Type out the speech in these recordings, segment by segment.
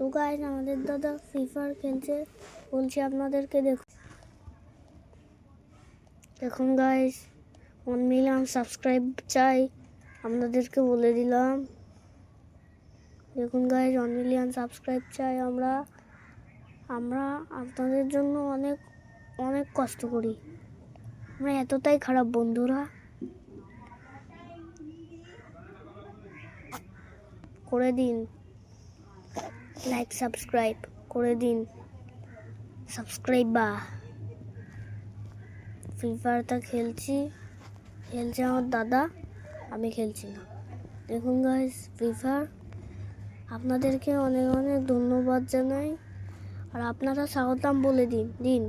তো গাইস আমাদের দাদা ফ্রি ফায়ার খেলছে, বলছি আপনাদেরকে দেখুন গাইস 1 মিলিয়ন সাবস্ক্রাইব চাই, আপনাদেরকে বলে দিলাম। দেখুন গাইস 1 মিলিয়ন সাবস্ক্রাইব চাই। আমরা আপনাদের জন্য অনেক অনেক কষ্ট করি, আমরা এতটাই খারাপ বন্ধুরা। করে দিন লাইক সাবস্ক্রাইব করে দিন, সাবস্ক্রাইবার। ফ্রি ফায়ারটা খেলছে আমার দাদা, আমি খেলছি না। দেখুন গাইস ফ্রি ফায়ার, আপনাদেরকে অনেক অনেক ধন্যবাদ জানাই। আর আপনারা স্বাগতম বলে দিন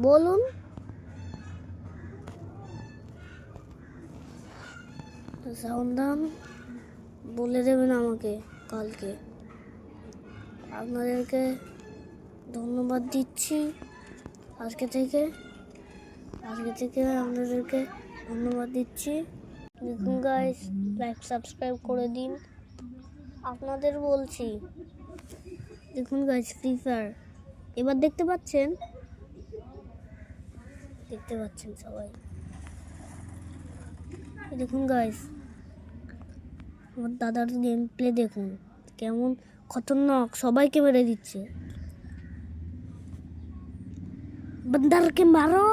বলুন। স্বাগতম বলে দেবেন আমাকে কালকে। আপনাদেরকে ধন্যবাদ দিচ্ছি আজকে থেকে আপনাদেরকে ধন্যবাদ দিচ্ছি। দেখুন গাইস লাইক সাবস্ক্রাইব করে দিন, আপনাদের বলছি। দেখুন গাইস ফ্রি ফায়ার এবার দেখতে পাচ্ছেন সবাই। দেখুন গাইস আমার দাদার গেম প্লে দেখুন কেমন খতরনাক, সবাইকে মেরে দিচ্ছে। বান্দারকে মারো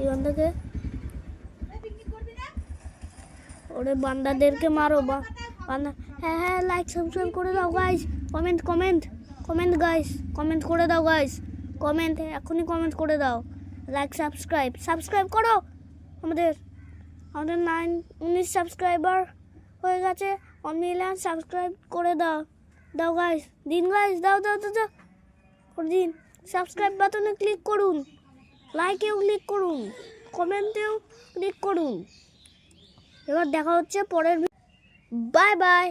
এই বান্দাকে, ওরে বান্দাদেরকে মারো বান্দা। হ্যাঁ লাইক সাবস্ক্রাইব করে দাও গাইস, কমেন্ট গাইস, কমেন্ট করে দাও গাইস, কমেন্ট এখনই কমেন্ট করে দাও। লাইক সাবস্ক্রাইব করো। আমাদের 19 সাবস্ক্রাইবার হয়ে গেছে, 1 মিলিয়ন সাবস্ক্রাইব করে দাও গাইস, দিন গাইস, দাও করে দিন। সাবস্ক্রাইব বাটনে ক্লিক করুন, লাইকেও ক্লিক করুন, কমেন্টেও ক্লিক করুন। এবার দেখা হচ্ছে পরের, বাই বাই।